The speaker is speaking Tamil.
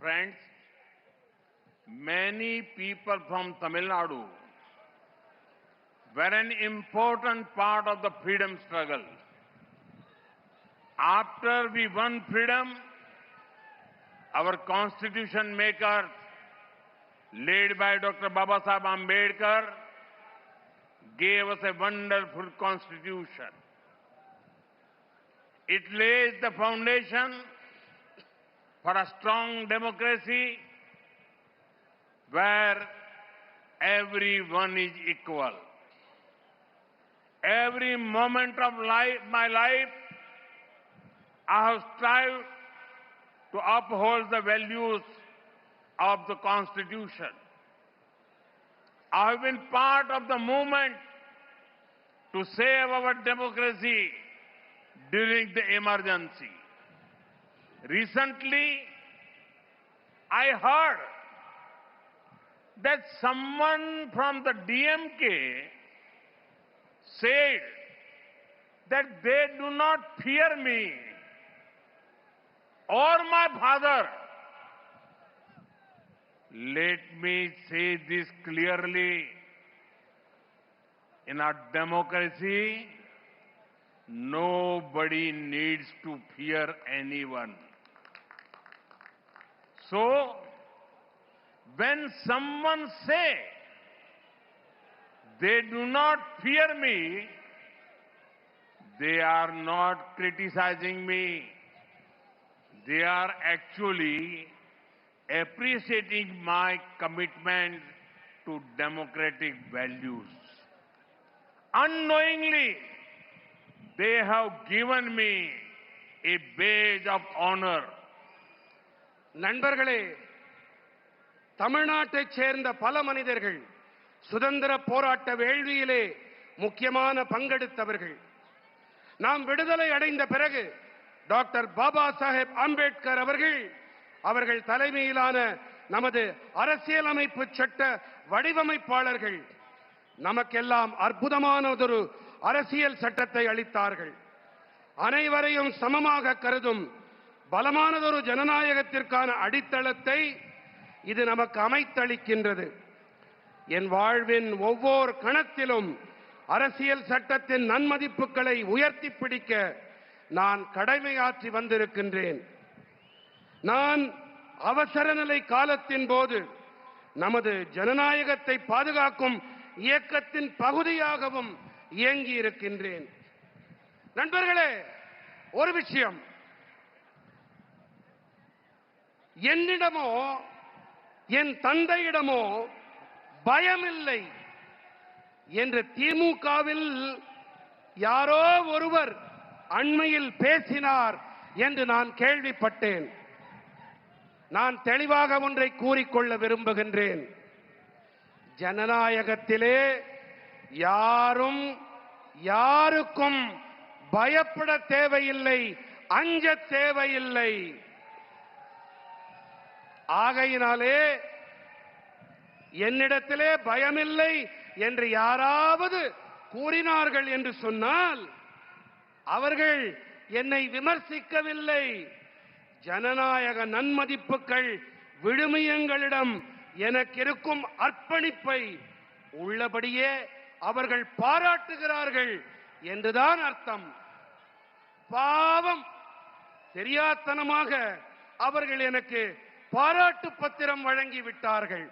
Friends, many people from Tamil Nadu were an important part of the freedom struggle. After we won freedom, our constitution makers, led by Dr. Babasaheb Ambedkar, gave us a wonderful constitution. It lays the foundation for a strong democracy where everyone is equal. Every moment of my life, I have strived to uphold the values of the Constitution. I have been part of the movement to save our democracy during the emergency. Recently, I heard that someone from the DMK said that they do not fear me or my father. Let me say this clearly. In our democracy, nobody needs to fear anyone. So, when someone say they do not fear me, they are not criticizing me. They are actually appreciating my commitment to democratic values. Unknowingly, they have given me a badge of honor. நண்பர்களே, தமிழ்நாட்டைச் சேர்ந்த பல மனிதர்கள் சுதந்திர போராட்ட வேள்வியிலே முக்கியமான பங்கெடுத்தவர்கள். நாம் விடுதலை அடைந்த பிறகு டாக்டர் பாபா சாஹேப் அம்பேத்கர் அவர்கள் தலைமையிலான நமது அரசியலமைப்பு சட்ட வடிவமைப்பாளர்கள் நமக்கெல்லாம் அற்புதமானதொரு அரசியல் சட்டத்தை அளித்தார்கள். அனைவரையும் சமமாக கருதும் பலமானதொரு ஜனநாயகத்திற்கான அடித்தளத்தை இது நமக்கு அமைத்தளிக்கின்றது. என் வாழ்வின் ஒவ்வொரு கணத்திலும் அரசியல் சட்டத்தின் நன்மதிப்புகளை உயர்த்தி பிடிக்க நான் கடமையாற்றி வந்திருக்கின்றேன். நான் அவசர நிலை காலத்தின் போது நமது ஜனநாயகத்தை பாதுகாக்கும் இயக்கத்தின் பகுதியாகவும் இயங்கி இருக்கின்றேன். நண்பர்களே, ஒரு விஷயம், என்னிடமோ என் தந்தையிடமோ பயமில்லை என்று திமுகவில் யாரோ ஒருவர் அண்மையில் பேசினார் என்று நான் கேள்விப்பட்டேன். நான் தெளிவாக ஒன்றை கூறிக்கொள்ள விரும்புகின்றேன். ஜனநாயகத்திலே யாரும் யாருக்கும் பயப்பட தேவையில்லை, அஞ்ச தேவையில்லை. ஆகையினாலே என்னிடத்திலே பயமில்லை என்று யாராவது கூறினார்கள் என்று சொன்னால் அவர்கள் என்னை விமர்சிக்கவில்லை. ஜனநாயக நன்மதிப்புகள் விழுமியங்களிடம் எனக்கு இருக்கும் அர்ப்பணிப்பை உள்ளபடியே அவர்கள் பாராட்டுகிறார்கள் என்றுதான் அர்த்தம். பாவம், தெரியாத்தனமாக அவர்கள் எனக்கு பாராட்டு பத்திரம் வழங்கிவிட்டார்கள்.